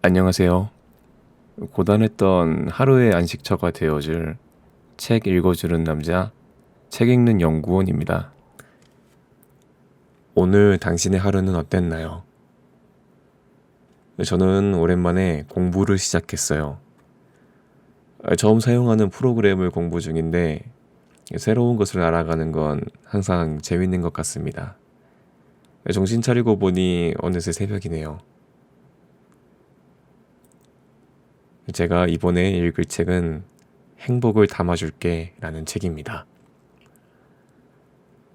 안녕하세요. 고단했던 하루의 안식처가 되어줄 책 읽어주는 남자, 책 읽는 연구원입니다. 오늘 당신의 하루는 어땠나요? 저는 오랜만에 공부를 시작했어요. 처음 사용하는 프로그램을 공부 중인데 새로운 것을 알아가는 건 항상 재밌는 것 같습니다. 정신 차리고 보니 어느새 새벽이네요. 제가 이번에 읽을 책은 행복을 담아줄게 라는 책입니다.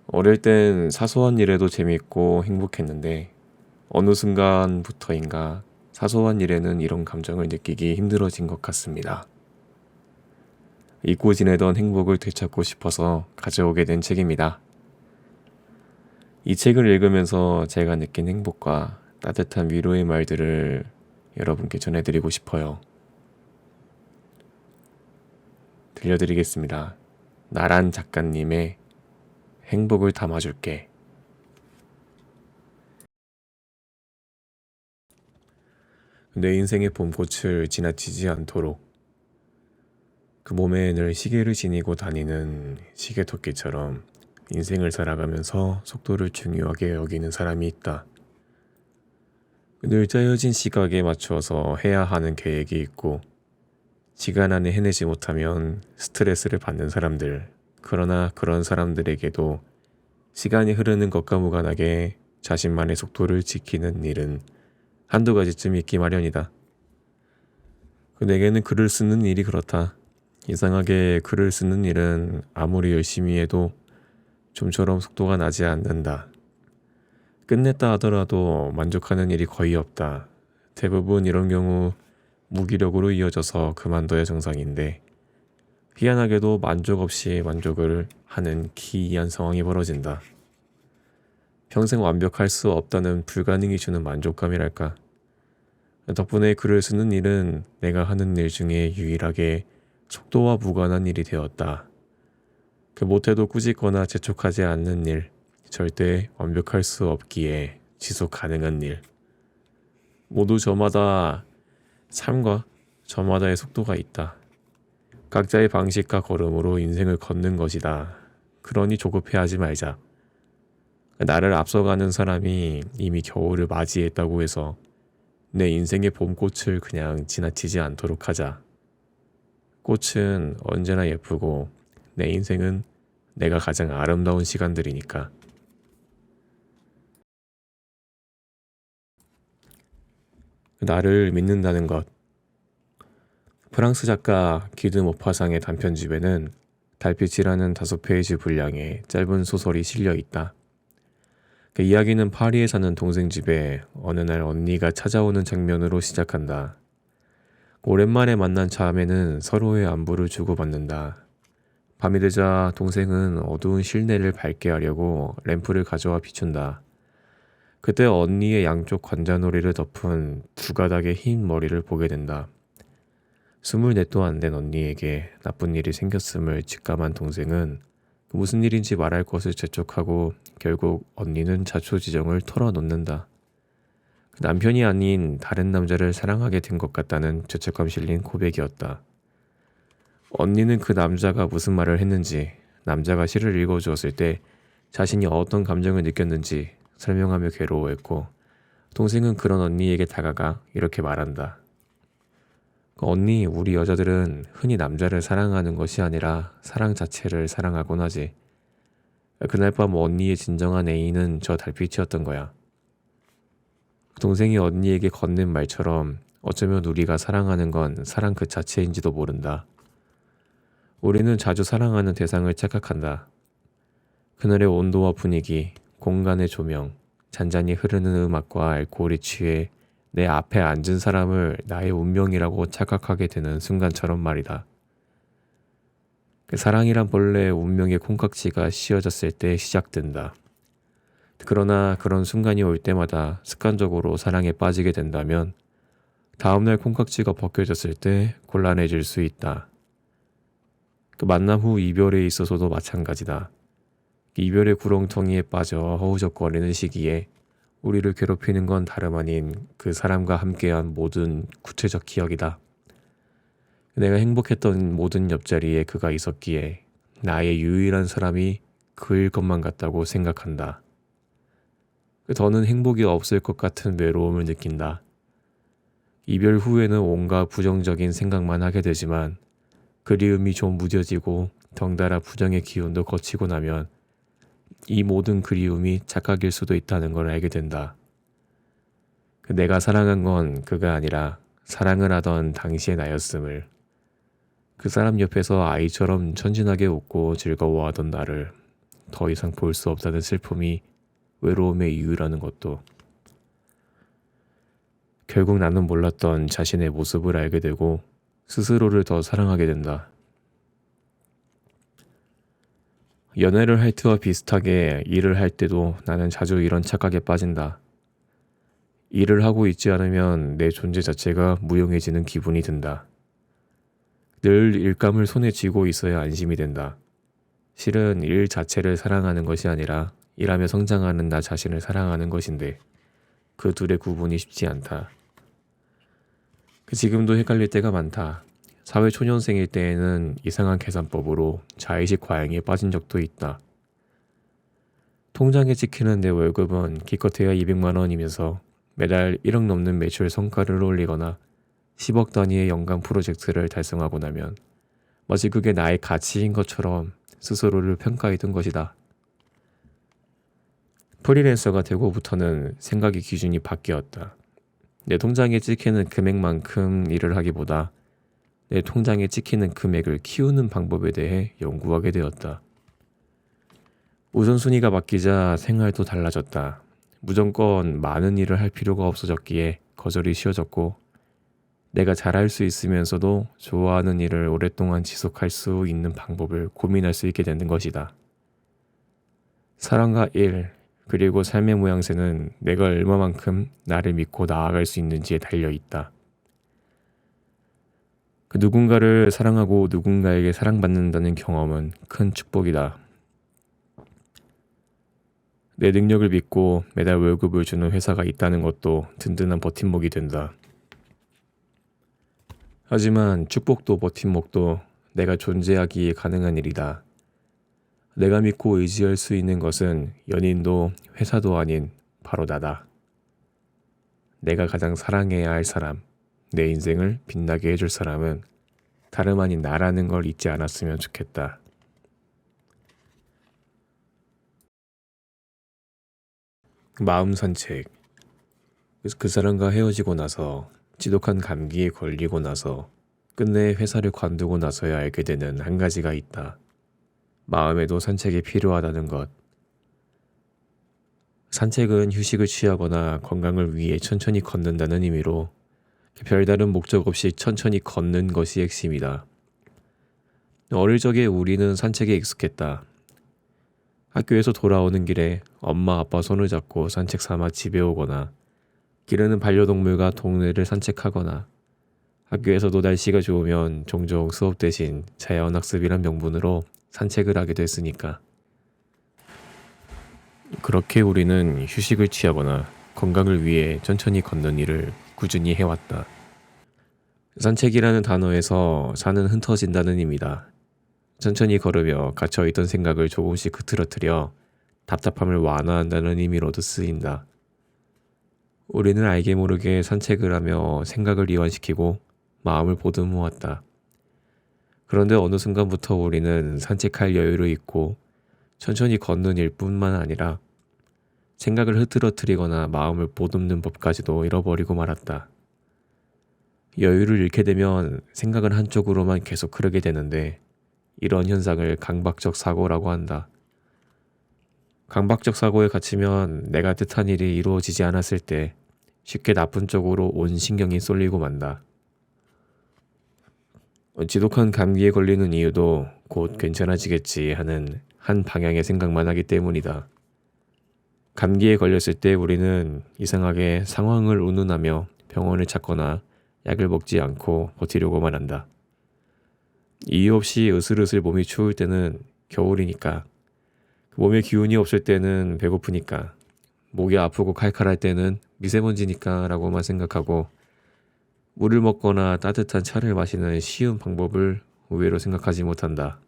어릴 땐 사소한 일에도 재밌고 행복했는데 어느 순간부터인가 사소한 일에는 이런 감정을 느끼기 힘들어진 것 같습니다. 잊고 지내던 행복을 되찾고 싶어서 가져오게 된 책입니다. 이 책을 읽으면서 제가 느낀 행복과 따뜻한 위로의 말들을 여러분께 전해드리고 싶어요. 들려드리겠습니다. 나란 작가님의 행복을 담아줄게. 내 인생의 봄꽃을 지나치지 않도록 그 몸에 늘 시계를 지니고 다니는 시계토끼처럼 인생을 살아가면서 속도를 중요하게 여기는 사람이 있다. 늘 짜여진 시각에 맞춰서 해야 하는 계획이 있고 시간 안에 해내지 못하면 스트레스를 받는 사람들. 그러나 그런 사람들에게도 시간이 흐르는 것과 무관하게 자신만의 속도를 지키는 일은 한두 가지쯤 있기 마련이다. 내게는 글을 쓰는 일이 그렇다. 이상하게 글을 쓰는 일은 아무리 열심히 해도 좀처럼 속도가 나지 않는다. 끝냈다 하더라도 만족하는 일이 거의 없다. 대부분 이런 경우 무기력으로 이어져서 그만둬야 정상인데 희한하게도 만족 없이 만족을 하는 기이한 상황이 벌어진다. 평생 완벽할 수 없다는 불가능이 주는 만족감이랄까. 덕분에 글을 쓰는 일은 내가 하는 일 중에 유일하게 속도와 무관한 일이 되었다. 못해도 꾸짖거나 재촉하지 않는 일, 절대 완벽할 수 없기에 지속 가능한 일. 모두 저마다 삶과 저마다의 속도가 있다. 각자의 방식과 걸음으로 인생을 걷는 것이다. 그러니 조급해하지 말자. 나를 앞서가는 사람이 이미 겨울을 맞이했다고 해서 내 인생의 봄꽃을 그냥 지나치지 않도록 하자. 꽃은 언제나 예쁘고 내 인생은 내가 가장 아름다운 시간들이니까. 나를 믿는다는 것. 프랑스 작가 기드 모파상의 단편집에는 달빛이라는 5페이지 분량의 짧은 소설이 실려 있다. 그 이야기는 파리에 사는 동생 집에 어느 날 언니가 찾아오는 장면으로 시작한다. 오랜만에 만난 자매는 서로의 안부를 주고받는다. 밤이 되자 동생은 어두운 실내를 밝게 하려고 램프를 가져와 비춘다. 그때 언니의 양쪽 관자놀이를 덮은 두 가닥의 흰 머리를 보게 된다. 24도 안 된 언니에게 나쁜 일이 생겼음을 직감한 동생은 무슨 일인지 말할 것을 재촉하고 결국 언니는 자초지정을 털어놓는다. 남편이 아닌 다른 남자를 사랑하게 된 것 같다는 죄책감 실린 고백이었다. 언니는 그 남자가 무슨 말을 했는지, 남자가 시를 읽어주었을 때 자신이 어떤 감정을 느꼈는지 설명하며 괴로워했고, 동생은 그런 언니에게 다가가 이렇게 말한다. 언니, 우리 여자들은 흔히 남자를 사랑하는 것이 아니라 사랑 자체를 사랑하곤 하지. 그날 밤 언니의 진정한 애인은 저 달빛이었던 거야. 동생이 언니에게 건넨 말처럼 어쩌면 우리가 사랑하는 건 사랑 그 자체인지도 모른다. 우리는 자주 사랑하는 대상을 착각한다. 그날의 온도와 분위기, 공간의 조명, 잔잔히 흐르는 음악과 알코올에 취해 내 앞에 앉은 사람을 나의 운명이라고 착각하게 되는 순간처럼 말이다. 그 사랑이란 본래 운명의 콩깍지가 씌워졌을 때 시작된다. 그러나 그런 순간이 올 때마다 습관적으로 사랑에 빠지게 된다면 다음날 콩깍지가 벗겨졌을 때 곤란해질 수 있다. 그 만남 후 이별에 있어서도 마찬가지다. 이별의 구렁텅이에 빠져 허우적거리는 시기에 우리를 괴롭히는 건 다름 아닌 그 사람과 함께한 모든 구체적 기억이다. 내가 행복했던 모든 옆자리에 그가 있었기에 나의 유일한 사람이 그일 것만 같다고 생각한다. 더는 행복이 없을 것 같은 외로움을 느낀다. 이별 후에는 온갖 부정적인 생각만 하게 되지만 그리움이 좀 무뎌지고 덩달아 부정의 기운도 거치고 나면 이 모든 그리움이 착각일 수도 있다는 걸 알게 된다. 내가 사랑한 건 그가 아니라 사랑을 하던 당시의 나였음을, 그 사람 옆에서 아이처럼 천진하게 웃고 즐거워하던 나를 더 이상 볼 수 없다는 슬픔이 외로움의 이유라는 것도, 결국 나는 몰랐던 자신의 모습을 알게 되고 스스로를 더 사랑하게 된다. 연애를 할 때와 비슷하게 일을 할 때도 나는 자주 이런 착각에 빠진다. 일을 하고 있지 않으면 내 존재 자체가 무용해지는 기분이 든다. 늘 일감을 손에 쥐고 있어야 안심이 된다. 실은 일 자체를 사랑하는 것이 아니라 일하며 성장하는 나 자신을 사랑하는 것인데 그 둘의 구분이 쉽지 않다. 지금도 헷갈릴 때가 많다. 사회초년생일 때에는 이상한 계산법으로 자의식 과잉에 빠진 적도 있다. 통장에 찍히는 내 월급은 기껏해야 200만 원이면서 매달 1억 넘는 매출 성과를 올리거나 10억 단위의 연간 프로젝트를 달성하고 나면 마치 그게 나의 가치인 것처럼 스스로를 평가했던 것이다. 프리랜서가 되고부터는 생각의 기준이 바뀌었다. 내 통장에 찍히는 금액만큼 일을 하기보다 내 통장에 찍히는 금액을 키우는 방법에 대해 연구하게 되었다. 우선순위가 바뀌자 생활도 달라졌다. 무조건 많은 일을 할 필요가 없어졌기에 거절이 쉬워졌고, 내가 잘할 수 있으면서도 좋아하는 일을 오랫동안 지속할 수 있는 방법을 고민할 수 있게 되는 것이다. 사랑과 일, 그리고 삶의 모양새는 내가 얼마만큼 나를 믿고 나아갈 수 있는지에 달려있다. 그 누군가를 사랑하고 누군가에게 사랑받는다는 경험은 큰 축복이다. 내 능력을 믿고 매달 월급을 주는 회사가 있다는 것도 든든한 버팀목이 된다. 하지만 축복도 버팀목도 내가 존재하기에 가능한 일이다. 내가 믿고 의지할 수 있는 것은 연인도 회사도 아닌 바로 나다. 내가 가장 사랑해야 할 사람, 내 인생을 빛나게 해줄 사람은 다름 아닌 나라는 걸 잊지 않았으면 좋겠다. 마음 산책. 그 사람과 헤어지고 나서, 지독한 감기에 걸리고 나서, 끝내 회사를 관두고 나서야 알게 되는 한 가지가 있다. 마음에도 산책이 필요하다는 것. 산책은 휴식을 취하거나 건강을 위해 천천히 걷는다는 의미로 별다른 목적 없이 천천히 걷는 것이 핵심이다. 어릴 적에 우리는 산책에 익숙했다. 학교에서 돌아오는 길에 엄마 아빠 손을 잡고 산책 삼아 집에 오거나, 기르는 반려동물과 동네를 산책하거나, 학교에서도 날씨가 좋으면 종종 수업 대신 자연학습이란 명분으로 산책을 하기도 했으니까. 그렇게 우리는 휴식을 취하거나 건강을 위해 천천히 걷는 일을 꾸준히 해왔다. 산책이라는 단어에서 산은 흩어진다는 의미다. 천천히 걸으며 갇혀있던 생각을 조금씩 흐트러뜨려 답답함을 완화한다는 의미로도 쓰인다. 우리는 알게 모르게 산책을 하며 생각을 이완시키고 마음을 보듬어왔다. 그런데 어느 순간부터 우리는 산책할 여유를 잃고 천천히 걷는 일뿐만 아니라 생각을 흐트러뜨리거나 마음을 보듬는 법까지도 잃어버리고 말았다. 여유를 잃게 되면 생각은 한쪽으로만 계속 흐르게 되는데, 이런 현상을 강박적 사고라고 한다. 강박적 사고에 갇히면 내가 뜻한 일이 이루어지지 않았을 때 쉽게 나쁜 쪽으로 온 신경이 쏠리고 만다. 지독한 감기에 걸리는 이유도 곧 괜찮아지겠지 하는 한 방향의 생각만 하기 때문이다. 감기에 걸렸을 때 우리는 이상하게 상황을 운운하며 병원을 찾거나 약을 먹지 않고 버티려고만 한다. 이유 없이 으슬으슬 몸이 추울 때는 겨울이니까, 몸에 기운이 없을 때는 배고프니까, 목이 아프고 칼칼할 때는 미세먼지니까 라고만 생각하고 물을 먹거나 따뜻한 차를 마시는 쉬운 방법을 의외로 생각하지 못한다.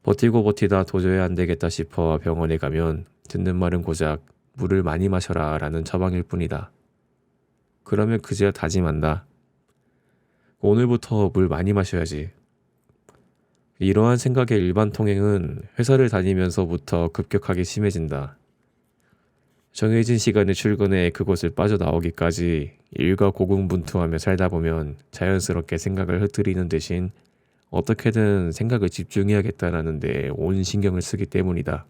버티고 버티다 도저히 안 되겠다 싶어 병원에 가면 듣는 말은 고작 물을 많이 마셔라 라는 처방일 뿐이다. 그러면 그제야 다짐한다. 오늘부터 물 많이 마셔야지. 이러한 생각의 일반 통행은 회사를 다니면서부터 급격하게 심해진다. 정해진 시간에 출근해 그곳을 빠져나오기까지 일과 고군분투하며 살다 보면 자연스럽게 생각을 흩트리는 대신 어떻게든 생각을 집중해야겠다라는 데 온 신경을 쓰기 때문이다.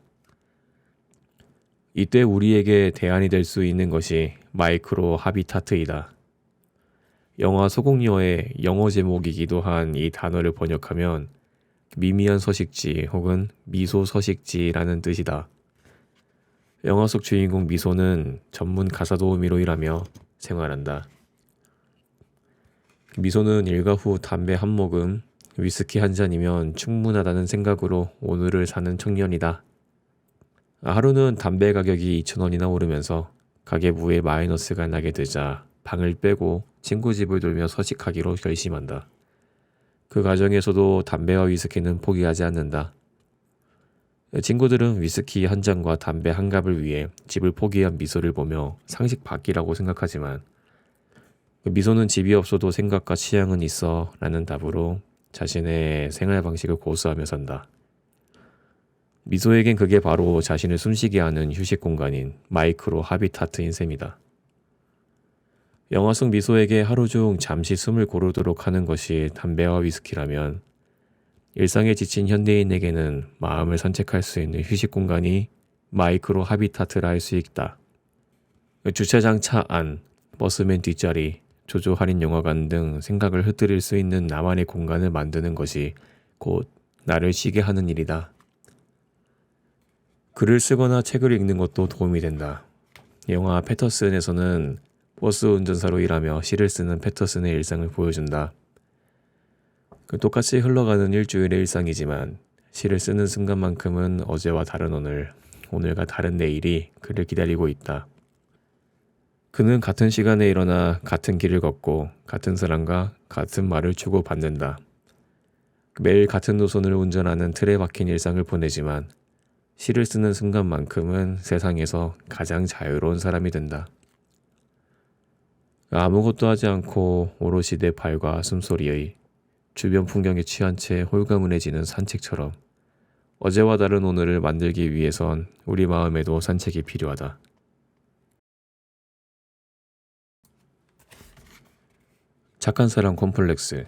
이때 우리에게 대안이 될 수 있는 것이 마이크로 하비타트이다. 영화 소공녀의 영어 제목이기도 한 이 단어를 번역하면 미미한 서식지 혹은 미소 서식지라는 뜻이다. 영화 속 주인공 미소는 전문 가사 도우미로 일하며 생활한다. 미소는 일과 후 담배 한 모금, 위스키 한 잔이면 충분하다는 생각으로 오늘을 사는 청년이다. 하루는 담배 가격이 2,000원이나 오르면서 가계부에 마이너스가 나게 되자 방을 빼고 친구 집을 돌며 서식하기로 결심한다. 그 과정에서도 담배와 위스키는 포기하지 않는다. 친구들은 위스키 한 잔과 담배 한 갑을 위해 집을 포기한 미소를 보며 상식 밖이라고 생각하지만 미소는 집이 없어도 생각과 취향은 있어 라는 답으로 자신의 생활 방식을 고수하며 산다. 미소에겐 그게 바로 자신을 숨쉬게 하는 휴식 공간인 마이크로 하비타트인 셈이다. 영화 속 미소에게 하루 중 잠시 숨을 고르도록 하는 것이 담배와 위스키라면 일상에 지친 현대인에게는 마음을 산책할 수 있는 휴식 공간이 마이크로 하비타트라 할 수 있다. 주차장 차 안, 버스맨 뒷자리, 조조 할인 영화관 등 생각을 흩뜨릴 수 있는 나만의 공간을 만드는 것이 곧 나를 쉬게 하는 일이다. 글을 쓰거나 책을 읽는 것도 도움이 된다. 영화 패터슨에서는 버스 운전사로 일하며 시를 쓰는 패터슨의 일상을 보여준다. 똑같이 흘러가는 일주일의 일상이지만 시를 쓰는 순간만큼은 어제와 다른 오늘, 오늘과 다른 내일이 그를 기다리고 있다. 그는 같은 시간에 일어나 같은 길을 걷고 같은 사람과 같은 말을 주고받는다. 매일 같은 노선을 운전하는 틀에 박힌 일상을 보내지만 시를 쓰는 순간만큼은 세상에서 가장 자유로운 사람이 된다. 아무것도 하지 않고 오롯이 내 발과 숨소리의 주변 풍경에 취한 채 홀가문해지는 산책처럼 어제와 다른 오늘을 만들기 위해선 우리 마음에도 산책이 필요하다. 착한 사람 콤플렉스.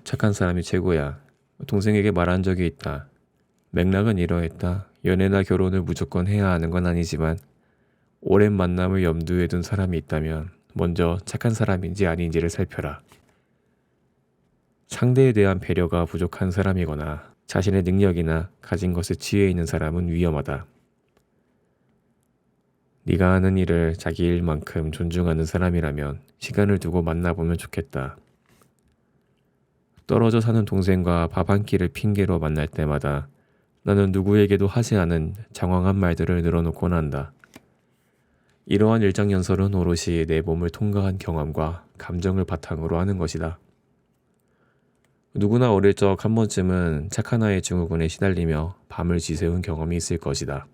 착한 사람이 최고야. 동생에게 말한 적이 있다. 맥락은 이러했다. 연애나 결혼을 무조건 해야 하는 건 아니지만 오랜 만남을 염두에 둔 사람이 있다면 먼저 착한 사람인지 아닌지를 살펴라. 상대에 대한 배려가 부족한 사람이거나 자신의 능력이나 가진 것에 취해 있는 사람은 위험하다. 네가 하는 일을 자기 일만큼 존중하는 사람이라면 시간을 두고 만나보면 좋겠다. 떨어져 사는 동생과 밥 한 끼를 핑계로 만날 때마다 나는 누구에게도 하지 않은 장황한 말들을 늘어놓곤 한다. 이러한 일장연설은 오롯이 내 몸을 통과한 경험과 감정을 바탕으로 하는 것이다. 누구나 어릴 적 한 번쯤은 착한 아이의 증후군에 시달리며 밤을 지새운 경험이 있을 것이다.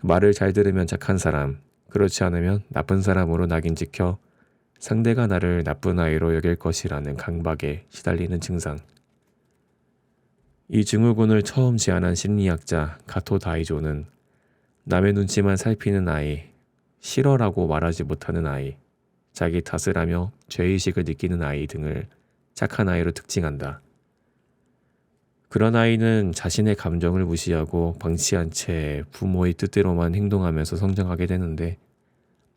말을 잘 들으면 착한 사람, 그렇지 않으면 나쁜 사람으로 낙인 찍혀 상대가 나를 나쁜 아이로 여길 것이라는 강박에 시달리는 증상. 이 증후군을 처음 제안한 심리학자 가토 다이조는 남의 눈치만 살피는 아이, 싫어라고 말하지 못하는 아이, 자기 탓을 하며 죄의식을 느끼는 아이 등을 착한 아이로 특징한다. 그런 아이는 자신의 감정을 무시하고 방치한 채 부모의 뜻대로만 행동하면서 성장하게 되는데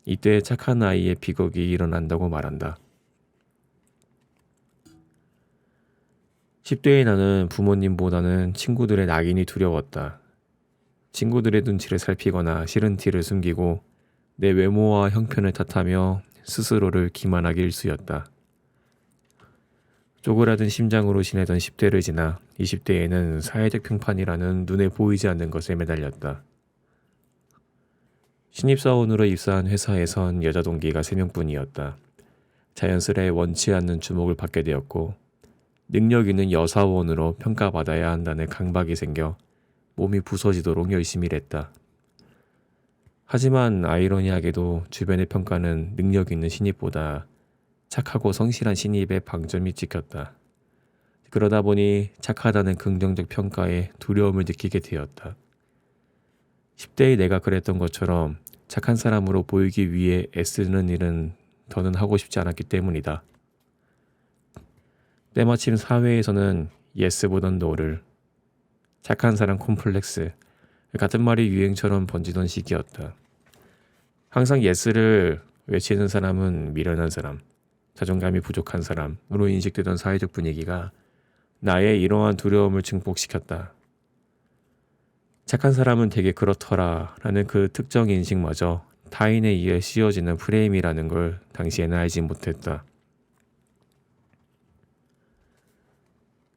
이때 착한 아이의 비극이 일어난다고 말한다. 10대의 나는 부모님보다는 친구들의 낙인이 두려웠다. 친구들의 눈치를 살피거나 싫은 티를 숨기고 내 외모와 형편을 탓하며 스스로를 기만하기 일쑤였다. 쪼그라든 심장으로 지내던 10대를 지나 20대에는 사회적 평판이라는 눈에 보이지 않는 것에 매달렸다. 신입사원으로 입사한 회사에선 여자 동기가 3명뿐이었다. 자연스레 원치 않는 주목을 받게 되었고 능력 있는 여사원으로 평가받아야 한다는 강박이 생겨 몸이 부서지도록 열심히 일했다. 하지만 아이러니하게도 주변의 평가는 능력 있는 신입보다 착하고 성실한 신입의 방점이 찍혔다. 그러다 보니 착하다는 긍정적 평가에 두려움을 느끼게 되었다. 10대의 내가 그랬던 것처럼 착한 사람으로 보이기 위해 애쓰는 일은 더는 하고 싶지 않았기 때문이다. 때마침 사회에서는 예스보단 노를, 착한 사람 콤플렉스 같은 말이 유행처럼 번지던 시기였다. 항상 예스를 외치는 사람은 미련한 사람, 자존감이 부족한 사람으로 인식되던 사회적 분위기가 나의 이러한 두려움을 증폭시켰다. 착한 사람은 되게 그렇더라 라는 그 특정 인식마저 타인에 의해 씌워지는 프레임이라는 걸 당시에는 알지 못했다.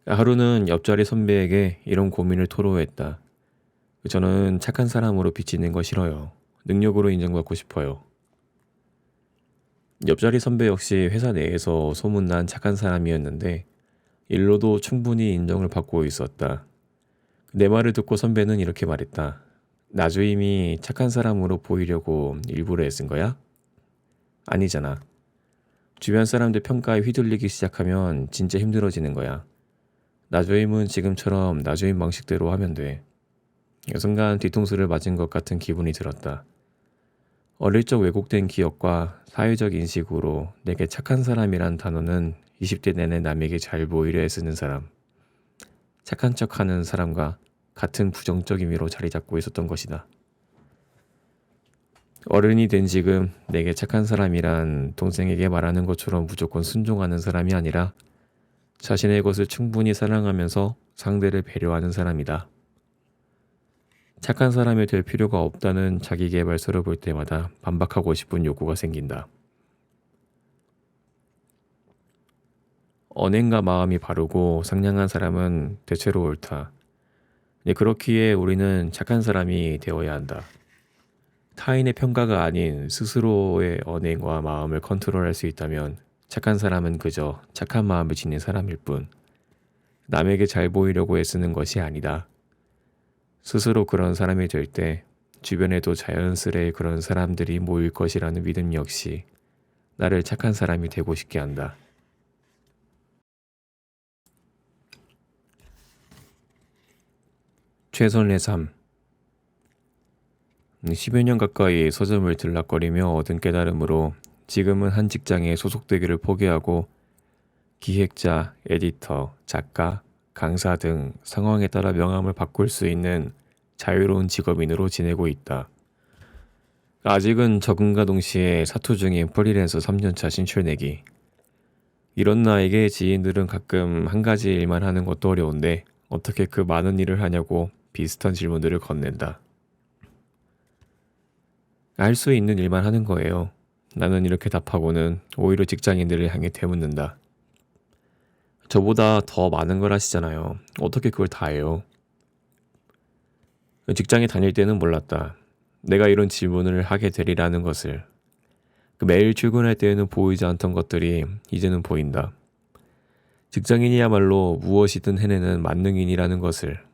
하루는 옆자리 선배에게 이런 고민을 토로했다. 저는 착한 사람으로 비치는 거 싫어요. 능력으로 인정받고 싶어요. 옆자리 선배 역시 회사 내에서 소문난 착한 사람이었는데 일로도 충분히 인정을 받고 있었다. 내 말을 듣고 선배는 이렇게 말했다. 나주임이 착한 사람으로 보이려고 일부러 애쓴 거야? 아니잖아. 주변 사람들 평가에 휘둘리기 시작하면 진짜 힘들어지는 거야. 나주임은 지금처럼 나주임 방식대로 하면 돼. 순간 뒤통수를 맞은 것 같은 기분이 들었다. 어릴 적 왜곡된 기억과 사회적 인식으로 내게 착한 사람이란 단어는 20대 내내 남에게 잘 보이려 애쓰는 사람, 착한 척하는 사람과 같은 부정적 의미로 자리 잡고 있었던 것이다. 어른이 된 지금 내게 착한 사람이란 동생에게 말하는 것처럼 무조건 순종하는 사람이 아니라 자신의 것을 충분히 사랑하면서 상대를 배려하는 사람이다. 착한 사람이 될 필요가 없다는 자기계발서를 볼 때마다 반박하고 싶은 욕구가 생긴다. 언행과 마음이 바르고 상냥한 사람은 대체로 옳다. 그렇기에 우리는 착한 사람이 되어야 한다. 타인의 평가가 아닌 스스로의 언행과 마음을 컨트롤할 수 있다면 착한 사람은 그저 착한 마음을 지닌 사람일 뿐 남에게 잘 보이려고 애쓰는 것이 아니다. 스스로 그런 사람이 될 때 주변에도 자연스레 그런 사람들이 모일 것이라는 믿음 역시 나를 착한 사람이 되고 싶게 한다. 최선의 삶. 10여 년 가까이 서점을 들락거리며 얻은 깨달음으로 지금은 한 직장에 소속되기를 포기하고 기획자, 에디터, 작가, 강사 등 상황에 따라 명함을 바꿀 수 있는 자유로운 직업인으로 지내고 있다. 아직은 적응과 동시에 사투 중인 프리랜서 3년차 신출내기. 이런 나에게 지인들은 가끔 한 가지 일만 하는 것도 어려운데 어떻게 그 많은 일을 하냐고 비슷한 질문들을 건넨다. 할 수 있는 일만 하는 거예요. 나는 이렇게 답하고는 오히려 직장인들을 향해 되묻는다. 저보다 더 많은 걸 하시잖아요. 어떻게 그걸 다 해요? 직장에 다닐 때는 몰랐다. 내가 이런 질문을 하게 되리라는 것을. 매일 출근할 때에는 보이지 않던 것들이 이제는 보인다. 직장인이야말로 무엇이든 해내는 만능인이라는 것을.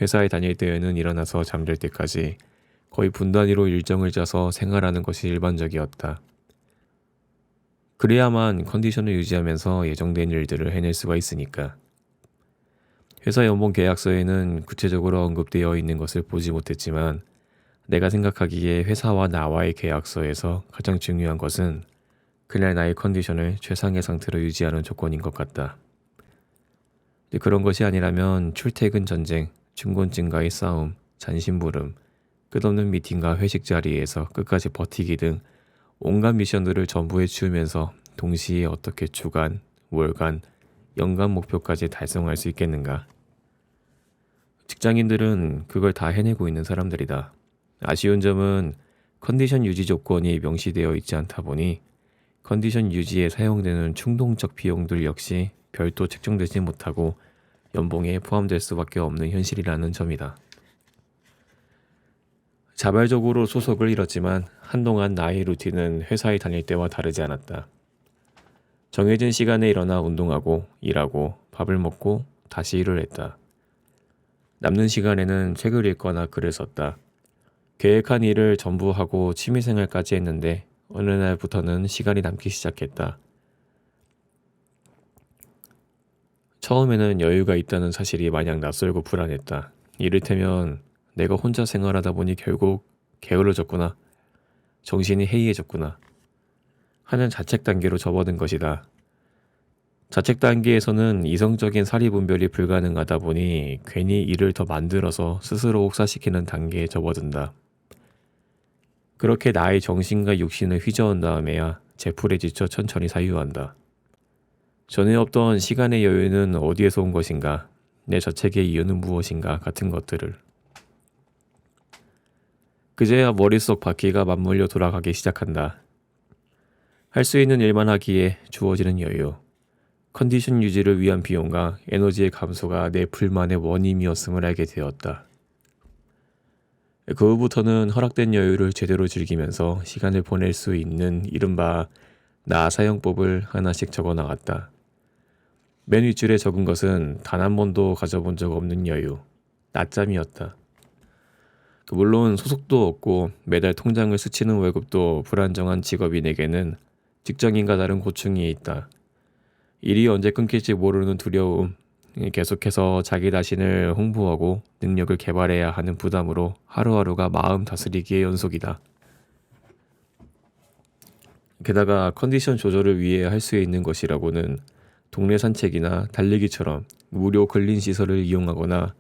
회사에 다닐 때에는 일어나서 잠들 때까지 거의 분 단위로 일정을 짜서 생활하는 것이 일반적이었다. 그래야만 컨디션을 유지하면서 예정된 일들을 해낼 수가 있으니까. 회사 연봉 계약서에는 구체적으로 언급되어 있는 것을 보지 못했지만 내가 생각하기에 회사와 나와의 계약서에서 가장 중요한 것은 그날 나의 컨디션을 최상의 상태로 유지하는 조건인 것 같다. 그런 것이 아니라면 출퇴근 전쟁, 중곤증과의 싸움, 잔심부름, 끝없는 미팅과 회식 자리에서 끝까지 버티기 등 온갖 미션들을 전부 해치우면서 동시에 어떻게 주간, 월간, 연간 목표까지 달성할 수 있겠는가? 직장인들은 그걸 다 해내고 있는 사람들이다. 아쉬운 점은 컨디션 유지 조건이 명시되어 있지 않다 보니 컨디션 유지에 사용되는 충동적 비용들 역시 별도 책정되지 못하고 연봉에 포함될 수밖에 없는 현실이라는 점이다. 자발적으로 소속을 잃었지만 한동안 나의 루틴은 회사에 다닐 때와 다르지 않았다. 정해진 시간에 일어나 운동하고 일하고 밥을 먹고 다시 일을 했다. 남는 시간에는 책을 읽거나 글을 썼다. 계획한 일을 전부 하고 취미생활까지 했는데 어느 날부터는 시간이 남기 시작했다. 처음에는 여유가 있다는 사실이 마냥 낯설고 불안했다. 이를테면 내가 혼자 생활하다 보니 결국 게을러졌구나. 정신이 해이해졌구나. 하는 자책 단계로 접어든 것이다. 자책 단계에서는 이성적인 사리 분별이 불가능하다 보니 괜히 일을 더 만들어서 스스로 혹사시키는 단계에 접어든다. 그렇게 나의 정신과 육신을 휘저은 다음에야 제풀에 지쳐 천천히 사유한다. 전에 없던 시간의 여유는 어디에서 온 것인가, 내 자책의 이유는 무엇인가 같은 것들을. 그제야 머릿속 바퀴가 맞물려 돌아가기 시작한다. 할 수 있는 일만 하기에 주어지는 여유, 컨디션 유지를 위한 비용과 에너지의 감소가 내 불만의 원인이었음을 알게 되었다. 그 후부터는 허락된 여유를 제대로 즐기면서 시간을 보낼 수 있는 이른바 나 사용법을 하나씩 적어 나갔다. 맨 윗줄에 적은 것은 단 한 번도 가져본 적 없는 여유, 낮잠이었다. 물론 소속도 없고 매달 통장을 스치는 월급도 불안정한 직업인 에게는 직장인과 다른 고충이 있다. 일이 언제 끊길지 모르는 두려움, 계속해서 자기 자신을 홍보하고 능력을 개발해야 하는 부담으로 하루하루가 마음 다스리기의 연속이다. 게다가 컨디션 조절을 위해 할 수 있는 것이라고는 동네 산책이나 달리기처럼 무료 근린 시설을 이용하거나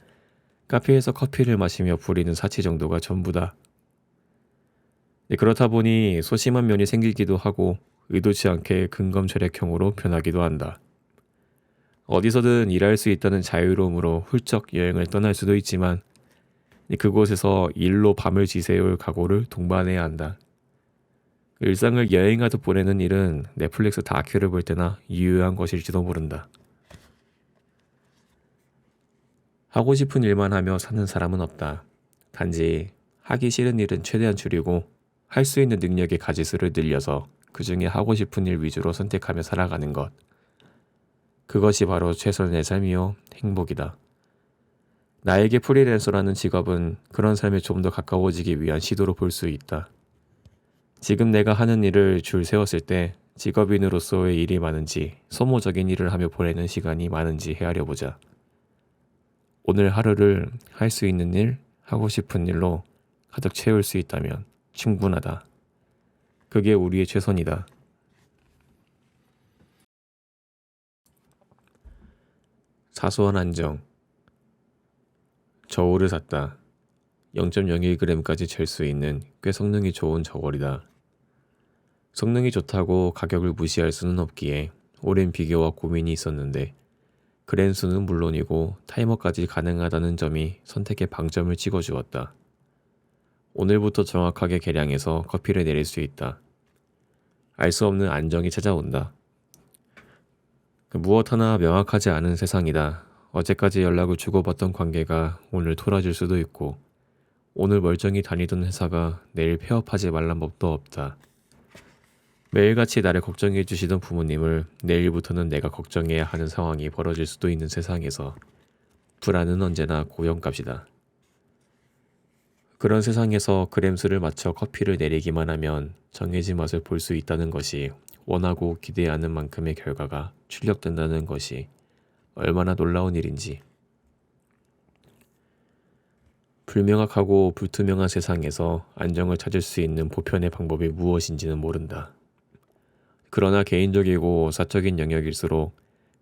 카페에서 커피를 마시며 부리는 사치 정도가 전부다. 그렇다 보니 소심한 면이 생기기도 하고 의도치 않게 근검절약형으로 변하기도 한다. 어디서든 일할 수 있다는 자유로움으로 훌쩍 여행을 떠날 수도 있지만 그곳에서 일로 밤을 지새울 각오를 동반해야 한다. 일상을 여행하듯 보내는 일은 넷플릭스 다큐를 볼 때나 유효한 것일지도 모른다. 하고 싶은 일만 하며 사는 사람은 없다. 단지 하기 싫은 일은 최대한 줄이고 할 수 있는 능력의 가지수를 늘려서 그 중에 하고 싶은 일 위주로 선택하며 살아가는 것. 그것이 바로 최선의 삶이요 행복이다. 나에게 프리랜서라는 직업은 그런 삶에 좀 더 가까워지기 위한 시도로 볼 수 있다. 지금 내가 하는 일을 줄 세웠을 때 직업인으로서의 일이 많은지 소모적인 일을 하며 보내는 시간이 많은지 헤아려 보자. 오늘 하루를 할 수 있는 일, 하고 싶은 일로 가득 채울 수 있다면 충분하다. 그게 우리의 최선이다. 사소한 안정. 저울을 샀다. 0.01g까지 잴 수 있는 꽤 성능이 좋은 저울이다. 성능이 좋다고 가격을 무시할 수는 없기에 오랜 비교와 고민이 있었는데 그램 수는 물론이고 타이머까지 가능하다는 점이 선택의 방점을 찍어주었다. 오늘부터 정확하게 계량해서 커피를 내릴 수 있다. 알 수 없는 안정이 찾아온다. 무엇 하나 명확하지 않은 세상이다. 어제까지 연락을 주고받던 관계가 오늘 토라질 수도 있고 오늘 멀쩡히 다니던 회사가 내일 폐업하지 말란 법도 없다. 매일같이 나를 걱정해 주시던 부모님을 내일부터는 내가 걱정해야 하는 상황이 벌어질 수도 있는 세상에서 불안은 언제나 고정값이다. 그런 세상에서 그램수를 맞춰 커피를 내리기만 하면 정해진 맛을 볼 수 있다는 것이 원하고 기대하는 만큼의 결과가 출력된다는 것이 얼마나 놀라운 일인지. 불명확하고 불투명한 세상에서 안정을 찾을 수 있는 보편의 방법이 무엇인지는 모른다. 그러나 개인적이고 사적인 영역일수록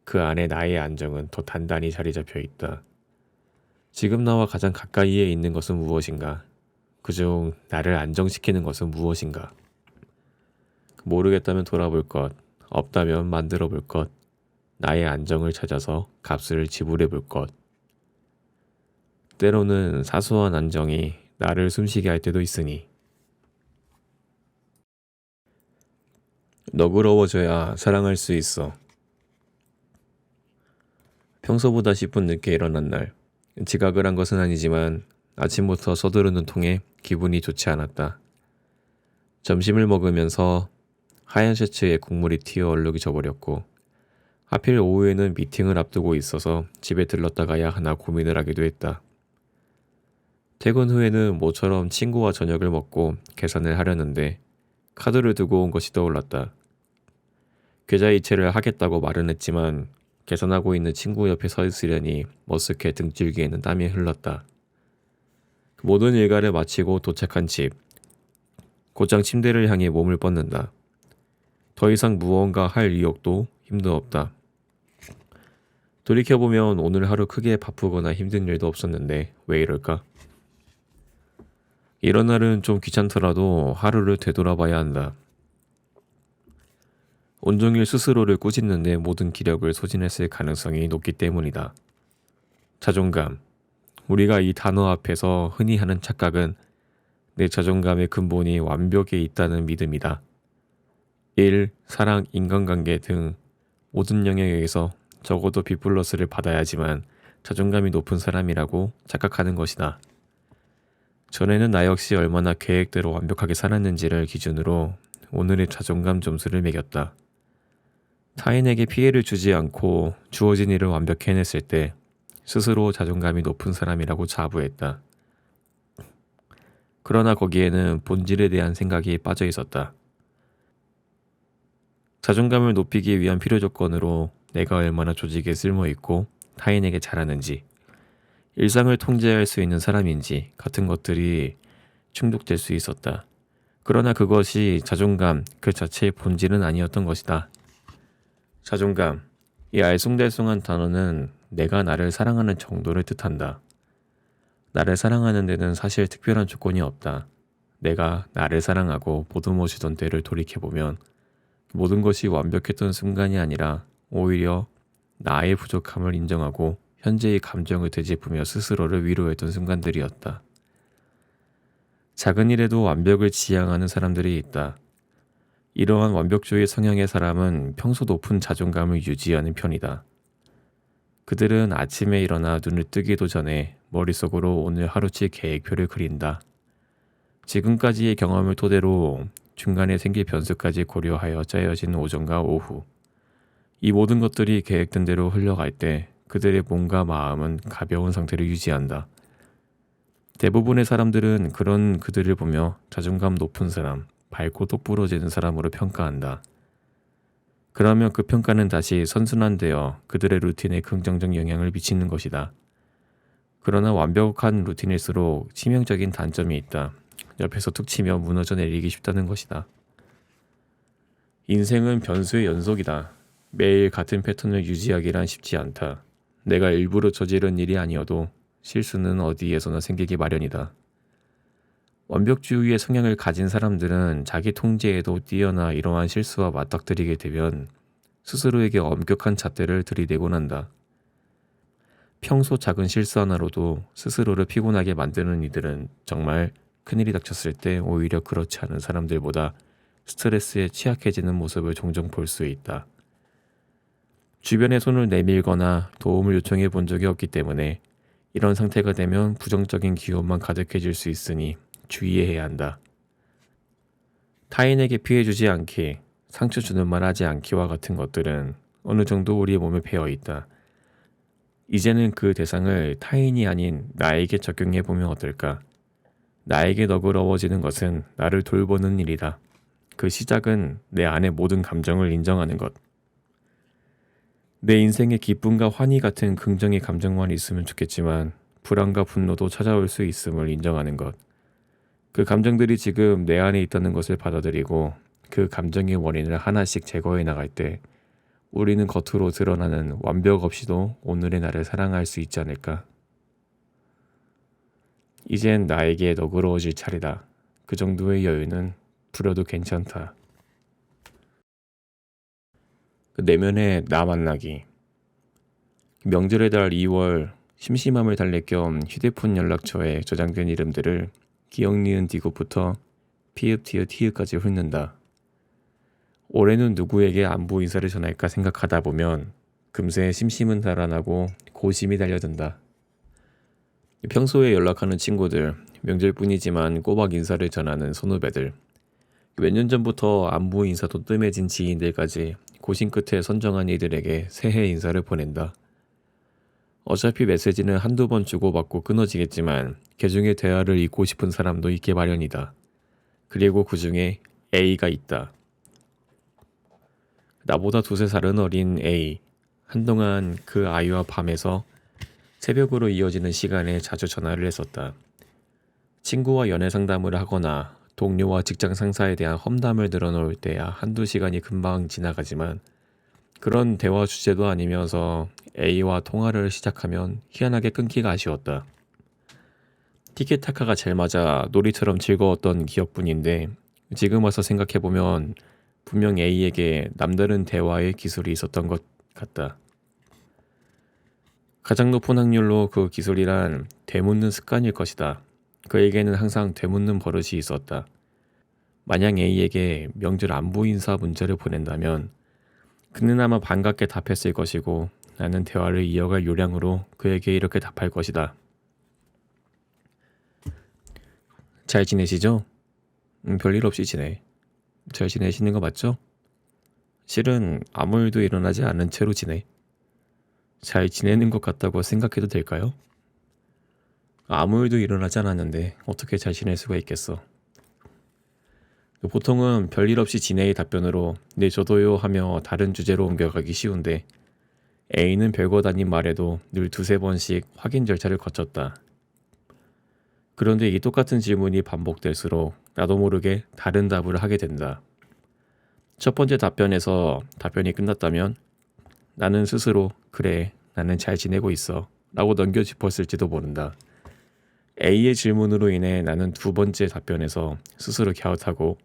그 안에 나의 안정은 더 단단히 자리 잡혀 있다. 지금 나와 가장 가까이에 있는 것은 무엇인가? 그중 나를 안정시키는 것은 무엇인가? 모르겠다면 돌아볼 것, 없다면 만들어 볼 것, 나의 안정을 찾아서 값을 지불해 볼 것. 때로는 사소한 안정이 나를 숨쉬게 할 때도 있으니. 너그러워져야 사랑할 수 있어. 평소보다 10분 늦게 일어난 날, 지각을 한 것은 아니지만 아침부터 서두르는 통에 기분이 좋지 않았다. 점심을 먹으면서 하얀 셔츠에 국물이 튀어 얼룩이 져버렸고 하필 오후에는 미팅을 앞두고 있어서 집에 들렀다 가야 하나 고민을 하기도 했다. 퇴근 후에는 모처럼 친구와 저녁을 먹고 계산을 하려는데 카드를 두고 온 것이 떠올랐다. 계좌 이체를 하겠다고 말은 했지만 계산하고 있는 친구 옆에 서 있으려니 머쓱해 등줄기에는 땀이 흘렀다. 모든 일과를 마치고 도착한 집. 곧장 침대를 향해 몸을 뻗는다. 더 이상 무언가 할 의욕도 힘도 없다. 돌이켜보면 오늘 하루 크게 바쁘거나 힘든 일도 없었는데 왜 이럴까? 이런 날은 좀 귀찮더라도 하루를 되돌아봐야 한다. 온종일 스스로를 꾸짖는데 모든 기력을 소진했을 가능성이 높기 때문이다. 자존감. 우리가 이 단어 앞에서 흔히 하는 착각은 내 자존감의 근본이 완벽에 있다는 믿음이다. 일, 사랑, 인간관계 등 모든 영역에서 적어도 B 플러스를 받아야지만 자존감이 높은 사람이라고 착각하는 것이다. 전에는 나 역시 얼마나 계획대로 완벽하게 살았는지를 기준으로 오늘의 자존감 점수를 매겼다. 타인에게 피해를 주지 않고 주어진 일을 완벽히 해냈을 때 스스로 자존감이 높은 사람이라고 자부했다. 그러나 거기에는 본질에 대한 생각이 빠져 있었다. 자존감을 높이기 위한 필요 조건으로 내가 얼마나 조직에 쓸모있고 타인에게 잘하는지, 일상을 통제할 수 있는 사람인지 같은 것들이 충족될 수 있었다. 그러나 그것이 자존감 그 자체의 본질은 아니었던 것이다. 자존감, 이 알쏭달쏭한 단어는 내가 나를 사랑하는 정도를 뜻한다. 나를 사랑하는 데는 사실 특별한 조건이 없다. 내가 나를 사랑하고 보듬어주던 때를 돌이켜보면 모든 것이 완벽했던 순간이 아니라 오히려 나의 부족함을 인정하고 현재의 감정을 되짚으며 스스로를 위로했던 순간들이었다. 작은 일에도 완벽을 지향하는 사람들이 있다. 이러한 완벽주의 성향의 사람은 평소 높은 자존감을 유지하는 편이다. 그들은 아침에 일어나 눈을 뜨기도 전에 머릿속으로 오늘 하루치 계획표를 그린다. 지금까지의 경험을 토대로 중간에 생길 변수까지 고려하여 짜여진 오전과 오후. 이 모든 것들이 계획된 대로 흘러갈 때 그들의 몸과 마음은 가벼운 상태를 유지한다. 대부분의 사람들은 그런 그들을 보며 자존감 높은 사람, 밝고 똑부러지는 사람으로 평가한다. 그러면 그 평가는 다시 선순환되어 그들의 루틴에 긍정적 영향을 미치는 것이다. 그러나 완벽한 루틴일수록 치명적인 단점이 있다. 옆에서 툭 치며 무너져 내리기 쉽다는 것이다. 인생은 변수의 연속이다. 매일 같은 패턴을 유지하기란 쉽지 않다. 내가 일부러 저지른 일이 아니어도 실수는 어디에서나 생기기 마련이다. 완벽주의의 성향을 가진 사람들은 자기 통제에도 뛰어나 이러한 실수와 맞닥뜨리게 되면 스스로에게 엄격한 잣대를 들이대곤 한다. 평소 작은 실수 하나로도 스스로를 피곤하게 만드는 이들은 정말 큰일이 닥쳤을 때 오히려 그렇지 않은 사람들보다 스트레스에 취약해지는 모습을 종종 볼 수 있다. 주변에 손을 내밀거나 도움을 요청해 본 적이 없기 때문에 이런 상태가 되면 부정적인 기운만 가득해질 수 있으니 주의해야 한다. 타인에게 피해 주지 않기, 상처 주는 말 하지 않기와 같은 것들은 어느 정도 우리의 몸에 배어 있다. 이제는 그 대상을 타인이 아닌 나에게 적용해 보면 어떨까? 나에게 너그러워지는 것은 나를 돌보는 일이다. 그 시작은 내 안의 모든 감정을 인정하는 것. 내 인생에 기쁨과 환희 같은 긍정의 감정만 있으면 좋겠지만 불안과 분노도 찾아올 수 있음을 인정하는 것. 그 감정들이 지금 내 안에 있다는 것을 받아들이고 그 감정의 원인을 하나씩 제거해 나갈 때 우리는 겉으로 드러나는 완벽 없이도 오늘의 나를 사랑할 수 있지 않을까? 이젠 나에게 너그러워질 차례다. 그 정도의 여유는 부려도 괜찮다. 내면의 나 만나기. 명절의 달 2월 심심함을 달랠 겸 휴대폰 연락처에 저장된 이름들을 기억 니은 디귿부터 피읍 티읕 티읕까지 훑는다. 올해는 누구에게 안부 인사를 전할까 생각하다 보면 금세 심심은 달아나고 고심이 달려든다. 평소에 연락하는 친구들, 명절뿐이지만 꼬박 인사를 전하는 선후배들, 몇 년 전부터 안부 인사도 뜸해진 지인들까지 고심 끝에 선정한 이들에게 새해 인사를 보낸다. 어차피 메시지는 한두 번 주고받고 끊어지겠지만 개중에 대화를 잇고 싶은 사람도 있게 마련이다. 그리고 그 중에 A가 있다. 나보다 두세 살은 어린 A. 한동안 그 아이와 밤에서 새벽으로 이어지는 시간에 자주 전화를 했었다. 친구와 연애 상담을 하거나 동료와 직장 상사에 대한 험담을 늘어놓을 때야 한두 시간이 금방 지나가지만 그런 대화 주제도 아니면서 A와 통화를 시작하면 희한하게 끊기가 아쉬웠다. 티키타카가 잘 맞아 놀이처럼 즐거웠던 기억뿐인데 지금 와서 생각해보면 분명 A에게 남다른 대화의 기술이 있었던 것 같다. 가장 높은 확률로 그 기술이란 되묻는 습관일 것이다. 그에게는 항상 되묻는 버릇이 있었다. 만약 A에게 명절 안부 인사 문자를 보낸다면 그는 아마 반갑게 답했을 것이고 나는 대화를 이어갈 요량으로 그에게 이렇게 답할 것이다. 잘 지내시죠? 별일 없이 지내. 잘 지내시는 거 맞죠? 실은 아무 일도 일어나지 않은 채로 지내. 잘 지내는 것 같다고 생각해도 될까요? 아무 일도 일어나지 않았는데 어떻게 잘 지낼 수가 있겠어. 보통은 별일 없이 지내의 답변으로 네 저도요 하며 다른 주제로 옮겨가기 쉬운데 A는 별것 아닌 말에도 늘 두세 번씩 확인 절차를 거쳤다. 그런데 이 똑같은 질문이 반복될수록 나도 모르게 다른 답을 하게 된다. 첫 번째 답변에서 답변이 끝났다면 나는 스스로 그래 나는 잘 지내고 있어 라고 넘겨 짚었을지도 모른다. A의 질문으로 인해 나는 두 번째 답변에서 스스로 갸웃하고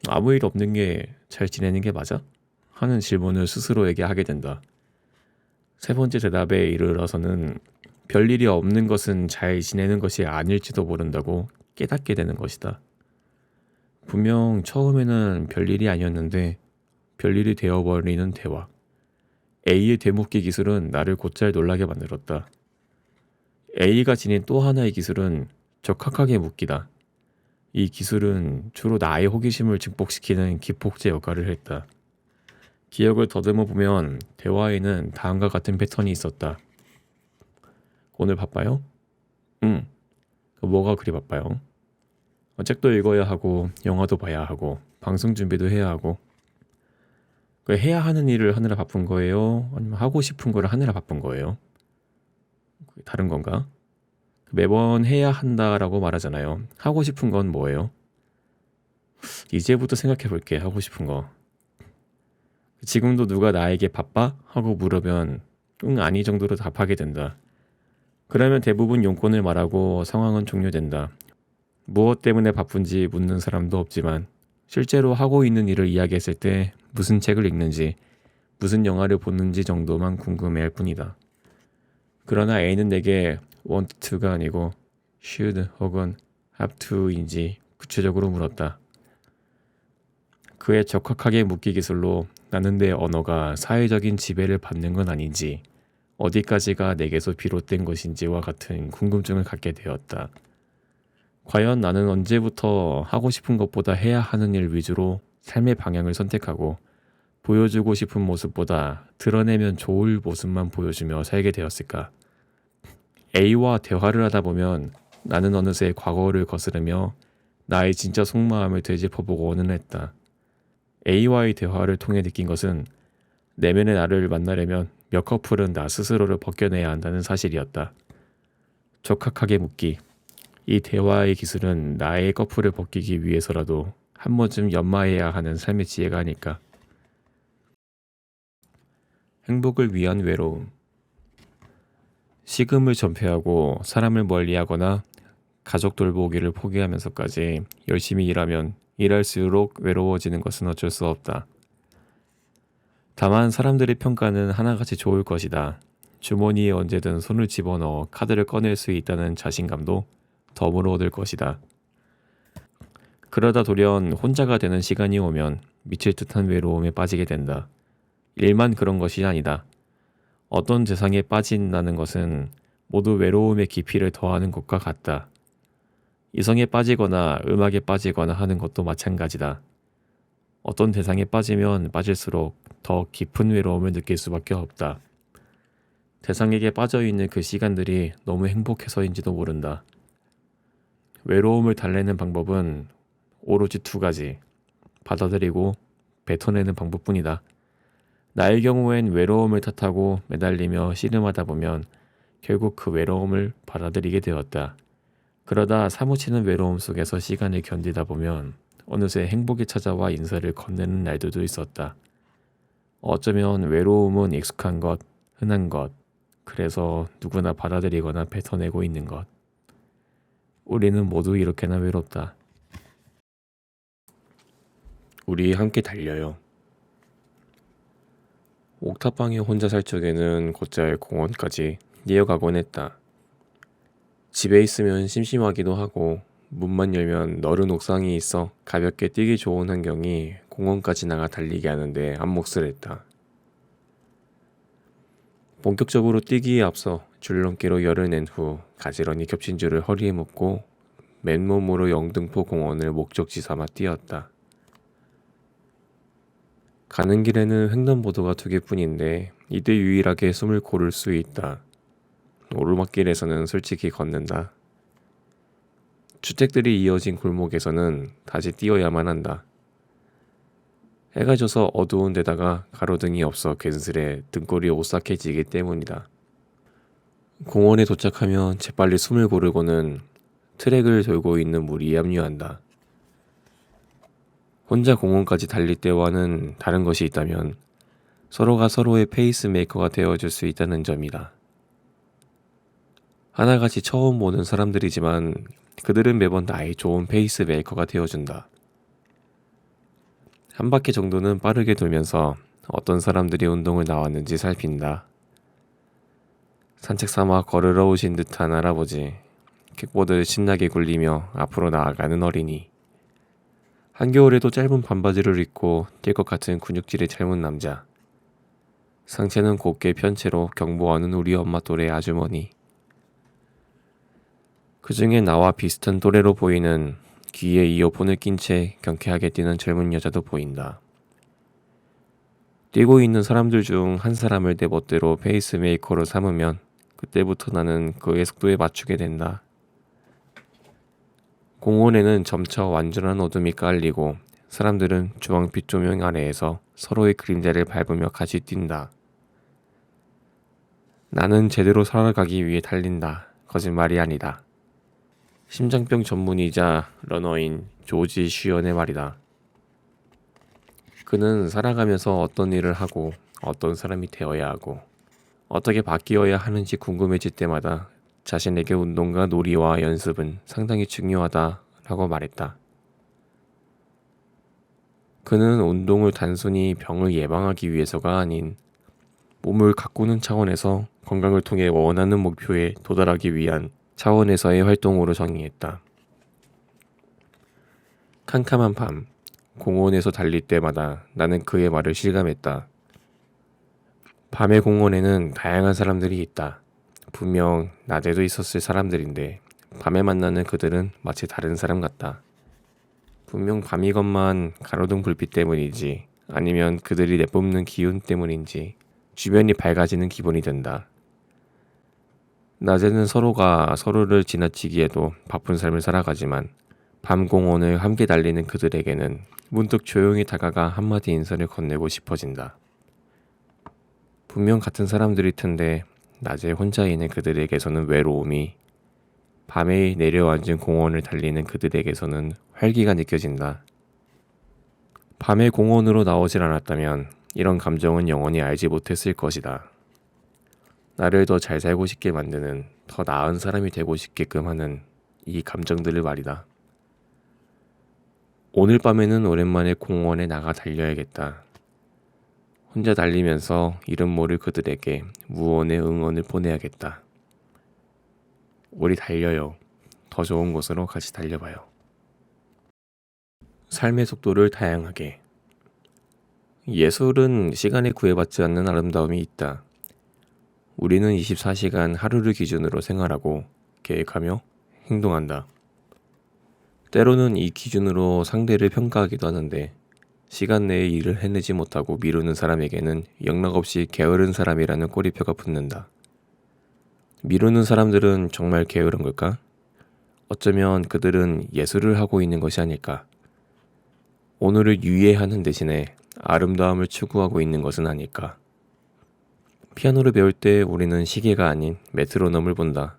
아무 일 없는 게 잘 지내는 게 맞아? 하는 질문을 스스로에게 하게 된다. 세 번째 대답에 이르러서는 별일이 없는 것은 잘 지내는 것이 아닐지도 모른다고 깨닫게 되는 것이다. 분명 처음에는 별일이 아니었는데 별일이 되어버리는 대화. A의 되묻기 기술은 나를 곧잘 놀라게 만들었다. A가 지닌 또 하나의 기술은 적확하게 묻기다. 이 기술은 주로 나의 호기심을 증폭시키는 기폭제 역할을 했다. 기억을 더듬어 보면 대화에는 다음과 같은 패턴이 있었다. 오늘 바빠요? 응. 뭐가 그리 바빠요? 책도 읽어야 하고 영화도 봐야 하고 방송 준비도 해야 하고 해야 하는 일을 하느라 바쁜 거예요? 아니면 하고 싶은 거를 하느라 바쁜 거예요? 다른 건가? 매번 해야 한다라고 말하잖아요. 하고 싶은 건 뭐예요? 이제부터 생각해 볼게. 하고 싶은 거. 지금도 누가 나에게 바빠? 하고 물으면 응 아니 정도로 답하게 된다. 그러면 대부분 용건을 말하고 상황은 종료된다. 무엇 때문에 바쁜지 묻는 사람도 없지만 실제로 하고 있는 일을 이야기했을 때 무슨 책을 읽는지 무슨 영화를 보는지 정도만 궁금해할 뿐이다. 그러나 A는 내게 want to가 아니고 should 혹은 have to인지 구체적으로 물었다. 그의 적확하게 묻기 기술로 나는 내 언어가 사회적인 지배를 받는 건 아닌지 어디까지가 내게서 비롯된 것인지와 같은 궁금증을 갖게 되었다. 과연 나는 언제부터 하고 싶은 것보다 해야 하는 일 위주로 삶의 방향을 선택하고 보여주고 싶은 모습보다 드러내면 좋을 모습만 보여주며 살게 되었을까? A와 대화를 하다 보면 나는 어느새 과거를 거스르며 나의 진짜 속마음을 되짚어보고는 했다. A와의 대화를 통해 느낀 것은 내면의 나를 만나려면 몇 커플은 나 스스로를 벗겨내야 한다는 사실이었다. 적확하게 묻기. 이 대화의 기술은 나의 커플을 벗기기 위해서라도 한 번쯤 연마해야 하는 삶의 지혜가 아닐까. 행복을 위한 외로움. 식음을 전폐하고 사람을 멀리하거나 가족 돌보기를 포기하면서까지 열심히 일하면 일할수록 외로워지는 것은 어쩔 수 없다. 다만 사람들의 평가는 하나같이 좋을 것이다. 주머니에 언제든 손을 집어넣어 카드를 꺼낼 수 있다는 자신감도 덤으로 얻을 것이다. 그러다 돌연 혼자가 되는 시간이 오면 미칠 듯한 외로움에 빠지게 된다. 일만 그런 것이 아니다. 어떤 대상에 빠진다는 것은 모두 외로움의 깊이를 더하는 것과 같다. 이성에 빠지거나 음악에 빠지거나 하는 것도 마찬가지다. 어떤 대상에 빠지면 빠질수록 더 깊은 외로움을 느낄 수밖에 없다. 대상에게 빠져있는 그 시간들이 너무 행복해서인지도 모른다. 외로움을 달래는 방법은 오로지 두 가지. 받아들이고 뱉어내는 방법뿐이다. 나의 경우엔 외로움을 탓하고 매달리며 씨름하다 보면 결국 그 외로움을 받아들이게 되었다. 그러다 사무치는 외로움 속에서 시간을 견디다 보면 어느새 행복이 찾아와 인사를 건네는 날들도 있었다. 어쩌면 외로움은 익숙한 것, 흔한 것, 그래서 누구나 받아들이거나 뱉어내고 있는 것. 우리는 모두 이렇게나 외롭다. 우리 함께 달려요. 옥탑방에 혼자 살 적에는 곧잘 공원까지 뛰어가곤 했다. 집에 있으면 심심하기도 하고 문만 열면 너른 옥상이 있어 가볍게 뛰기 좋은 환경이 공원까지 나가 달리게 하는데 안몫을 했다. 본격적으로 뛰기에 앞서 줄넘기로 열을 낸 후 가지런히 겹친 줄을 허리에 묶고 맨몸으로 영등포 공원을 목적지 삼아 뛰었다. 가는 길에는 횡단보도가 2개뿐인데 이때 유일하게 숨을 고를 수 있다. 오르막길에서는 솔직히 걷는다. 주택들이 이어진 골목에서는 다시 뛰어야만 한다. 해가 져서 어두운 데다가 가로등이 없어 괜스레 등골이 오싹해지기 때문이다. 공원에 도착하면 재빨리 숨을 고르고는 트랙을 돌고 있는 무리에 합류한다. 혼자 공원까지 달릴 때와는 다른 것이 있다면 서로가 서로의 페이스메이커가 되어줄 수 있다는 점이다. 하나같이 처음 보는 사람들이지만 그들은 매번 나의 좋은 페이스메이커가 되어준다. 한 바퀴 정도는 빠르게 돌면서 어떤 사람들이 운동을 나왔는지 살핀다. 산책 삼아 걸으러 오신 듯한 할아버지, 킥보드를 신나게 굴리며 앞으로 나아가는 어린이, 한겨울에도 짧은 반바지를 입고 뛸 것 같은 근육질의 젊은 남자, 상체는 곧게 편 채로 경보하는 우리 엄마 또래 아주머니, 그 중에 나와 비슷한 또래로 보이는 귀에 이어폰을 낀 채 경쾌하게 뛰는 젊은 여자도 보인다. 뛰고 있는 사람들 중 한 사람을 내 멋대로 페이스메이커로 삼으면 그때부터 나는 그의 속도에 맞추게 된다. 공원에는 점차 완전한 어둠이 깔리고 사람들은 주황빛 조명 아래에서 서로의 그림자를 밟으며 같이 뛴다. 나는 제대로 살아가기 위해 달린다. 거짓말이 아니다. 심장병 전문의자 러너인 조지 슈연의 말이다. 그는 살아가면서 어떤 일을 하고 어떤 사람이 되어야 하고 어떻게 바뀌어야 하는지 궁금해질 때마다 자신에게 운동과 놀이와 연습은 상당히 중요하다라고 말했다. 그는 운동을 단순히 병을 예방하기 위해서가 아닌 몸을 가꾸는 차원에서 건강을 통해 원하는 목표에 도달하기 위한 차원에서의 활동으로 정의했다. 캄캄한 밤, 공원에서 달릴 때마다 나는 그의 말을 실감했다. 밤의 공원에는 다양한 사람들이 있다. 분명 낮에도 있었을 사람들인데 밤에 만나는 그들은 마치 다른 사람 같다. 분명 밤이건만 가로등 불빛 때문이지 아니면 그들이 내뿜는 기운 때문인지 주변이 밝아지는 기분이 든다. 낮에는 서로가 서로를 지나치기에도 바쁜 삶을 살아가지만 밤 공원을 함께 달리는 그들에게는 문득 조용히 다가가 한마디 인사를 건네고 싶어진다. 분명 같은 사람들일 텐데 낮에 혼자 있는 그들에게서는 외로움이, 밤에 내려앉은 공원을 달리는 그들에게서는 활기가 느껴진다. 밤에 공원으로 나오질 않았다면 이런 감정은 영원히 알지 못했을 것이다. 나를 더 잘 살고 싶게 만드는, 더 나은 사람이 되고 싶게끔 하는 이 감정들을 말이다. 오늘 밤에는 오랜만에 공원에 나가 달려야겠다. 혼자 달리면서 이름 모를 그들에게 무언의 응원을 보내야겠다. 우리 달려요. 더 좋은 곳으로 같이 달려봐요. 삶의 속도를 다양하게. 예술은 시간에 구애받지 않는 아름다움이 있다. 우리는 24시간 하루를 기준으로 생활하고 계획하며 행동한다. 때로는 이 기준으로 상대를 평가하기도 하는데 시간 내에 일을 해내지 못하고 미루는 사람에게는 영락없이 게으른 사람이라는 꼬리표가 붙는다. 미루는 사람들은 정말 게으른 걸까? 어쩌면 그들은 예술을 하고 있는 것이 아닐까? 오늘을 유예하는 대신에 아름다움을 추구하고 있는 것은 아닐까? 피아노를 배울 때 우리는 시계가 아닌 메트로놈을 본다.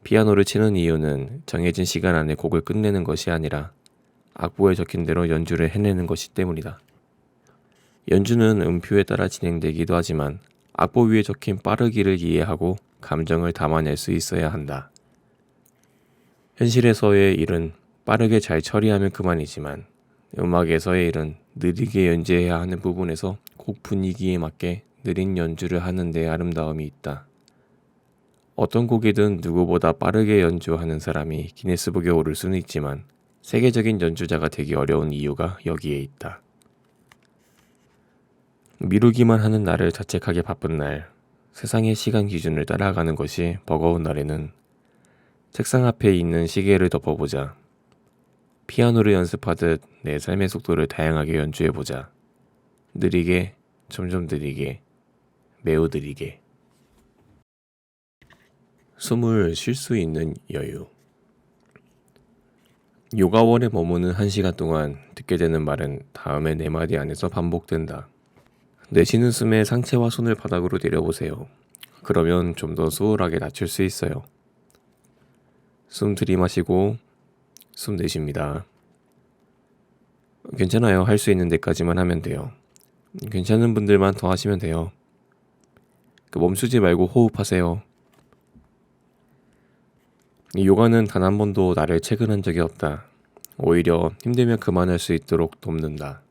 피아노를 치는 이유는 정해진 시간 안에 곡을 끝내는 것이 아니라 악보에 적힌 대로 연주를 해내는 것이 때문이다. 연주는 음표에 따라 진행되기도 하지만 악보 위에 적힌 빠르기를 이해하고 감정을 담아낼 수 있어야 한다. 현실에서의 일은 빠르게 잘 처리하면 그만이지만 음악에서의 일은 느리게 연주해야 하는 부분에서 곡 분위기에 맞게 느린 연주를 하는 데 아름다움이 있다. 어떤 곡이든 누구보다 빠르게 연주하는 사람이 기네스북에 오를 수는 있지만 세계적인 연주자가 되기 어려운 이유가 여기에 있다. 미루기만 하는 나를 자책하게 바쁜 날, 세상의 시간 기준을 따라가는 것이 버거운 날에는 책상 앞에 있는 시계를 덮어보자. 피아노를 연습하듯 내 삶의 속도를 다양하게 연주해보자. 느리게, 점점 느리게, 매우 느리게. 숨을 쉴 수 있는 여유. 요가원에 머무는 1시간 동안 듣게 되는 말은 다음의 4마디 안에서 반복된다. 내쉬는 숨에 상체와 손을 바닥으로 내려보세요. 그러면 좀 더 수월하게 낮출 수 있어요. 숨 들이마시고 숨 내쉽니다. 괜찮아요. 할 수 있는 데까지만 하면 돼요. 괜찮은 분들만 더 하시면 돼요. 멈추지 말고 호흡하세요. 이 요가는 단 한 번도 나를 체근한 적이 없다. 오히려 힘들면 그만할 수 있도록 돕는다.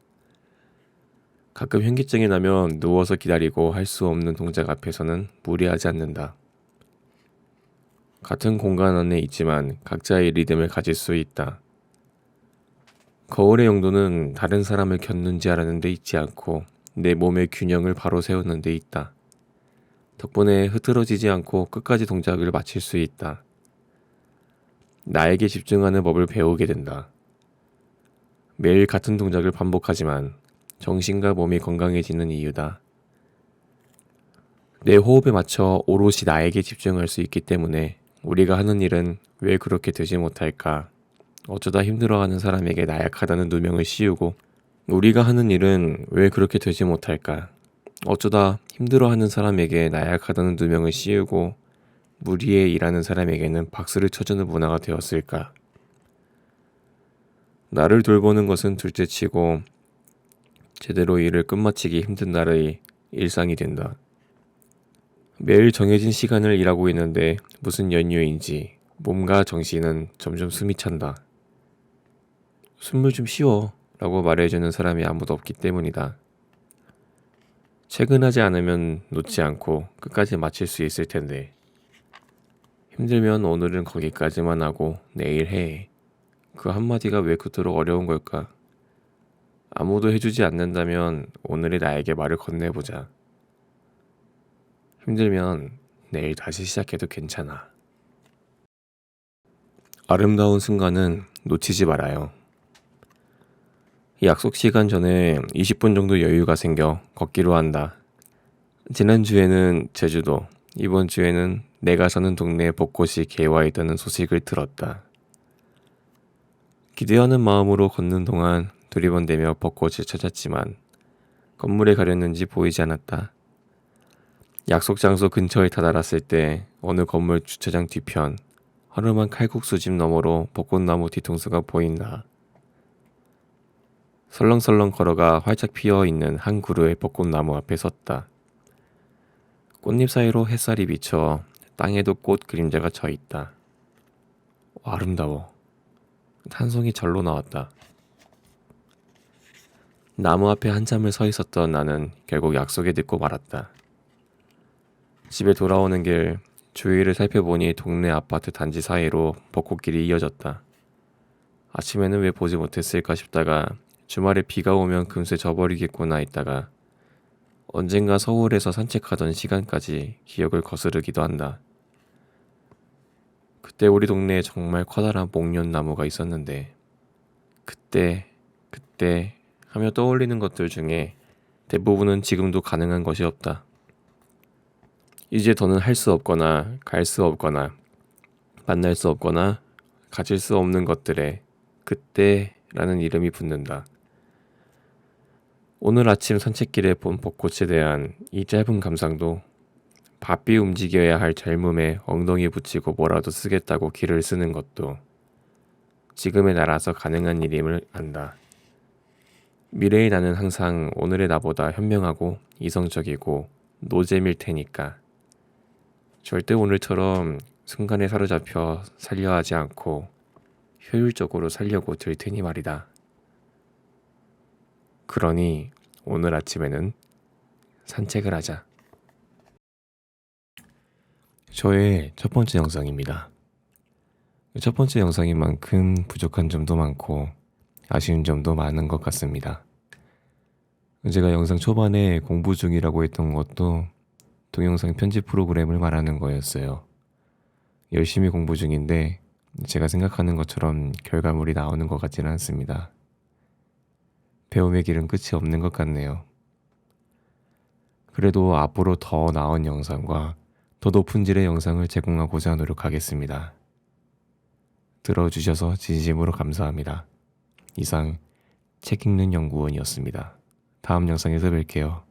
가끔 현기증이 나면 누워서 기다리고 할 수 없는 동작 앞에서는 무리하지 않는다. 같은 공간 안에 있지만 각자의 리듬을 가질 수 있다. 거울의 용도는 다른 사람을 겪는지 알아는 데 있지 않고 내 몸의 균형을 바로 세우는 데 있다. 덕분에 흐트러지지 않고 끝까지 동작을 마칠 수 있다. 나에게 집중하는 법을 배우게 된다. 매일 같은 동작을 반복하지만 정신과 몸이 건강해지는 이유다. 내 호흡에 맞춰 오롯이 나에게 집중할 수 있기 때문에 우리가 하는 일은 왜 그렇게 되지 못할까? 어쩌다 힘들어하는 사람에게 나약하다는 누명을 씌우고 우리가 하는 일은 왜 그렇게 되지 못할까? 어쩌다 힘들어하는 사람에게 나약하다는 누명을 씌우고 무리에 일하는 사람에게는 박수를 쳐주는 문화가 되었을까? 나를 돌보는 것은 둘째치고 제대로 일을 끝마치기 힘든 날의 일상이 된다. 매일 정해진 시간을 일하고 있는데 무슨 연유인지 몸과 정신은 점점 숨이 찬다. 숨을 좀 쉬어 라고 말해주는 사람이 아무도 없기 때문이다. 퇴근하지 않으면 놓지 않고 끝까지 마칠 수 있을 텐데 힘들면 오늘은 거기까지만 하고 내일 해. 그 한마디가 왜 그토록 어려운 걸까? 아무도 해주지 않는다면 오늘의 나에게 말을 건네보자. 힘들면 내일 다시 시작해도 괜찮아. 아름다운 순간은 놓치지 말아요. 약속 시간 전에 20분 정도 여유가 생겨 걷기로 한다. 지난주에는 제주도, 이번 주에는 내가 사는 동네에 벚꽃이 개화했다는 소식을 들었다. 기대하는 마음으로 걷는 동안 두리번대며 벚꽃을 찾았지만 건물에 가렸는지 보이지 않았다. 약속 장소 근처에 다다랐을 때 어느 건물 주차장 뒤편 허름한 칼국수집 너머로 벚꽃나무 뒤통수가 보인다. 설렁설렁 걸어가 활짝 피어있는 한 그루의 벚꽃나무 앞에 섰다. 꽃잎 사이로 햇살이 비쳐 땅에도 꽃 그림자가 져 있다. 아름다워. 한송이 절로 나왔다. 나무 앞에 한참을 서 있었던 나는 결국 약속에 늦고 말았다. 집에 돌아오는 길 주위를 살펴보니 동네 아파트 단지 사이로 벚꽃길이 이어졌다. 아침에는 왜 보지 못했을까 싶다가 주말에 비가 오면 금세 져버리겠구나 했다가 언젠가 서울에서 산책하던 시간까지 기억을 거스르기도 한다. 그때 우리 동네에 정말 커다란 목련나무가 있었는데 그때 하며 떠올리는 것들 중에 대부분은 지금도 가능한 것이 없다. 이제 더는 할 수 없거나 갈 수 없거나 만날 수 없거나 가질 수 없는 것들에 그때라는 이름이 붙는다. 오늘 아침 산책길에 본 벚꽃에 대한 이 짧은 감상도 바삐 움직여야 할 젊음에 엉덩이 붙이고 뭐라도 쓰겠다고 길을 쓰는 것도 지금의 나라서 가능한 일임을 안다. 미래의 나는 항상 오늘의 나보다 현명하고 이성적이고 노잼일 테니까 절대 오늘처럼 순간에 사로잡혀 살려 하지 않고 효율적으로 살려고 들 테니 말이다. 그러니 오늘 아침에는 산책을 하자. 저의 첫 번째 영상입니다. 첫 번째 영상인 만큼 부족한 점도 많고 아쉬운 점도 많은 것 같습니다. 제가 영상 초반에 공부 중이라고 했던 것도 동영상 편집 프로그램을 말하는 거였어요. 열심히 공부 중인데 제가 생각하는 것처럼 결과물이 나오는 것 같지는 않습니다. 배움의 길은 끝이 없는 것 같네요. 그래도 앞으로 더 나은 영상과 더 높은 질의 영상을 제공하고자 노력하겠습니다. 들어주셔서 진심으로 감사합니다. 이상 책 읽는 연구원이었습니다. 다음 영상에서 뵐게요.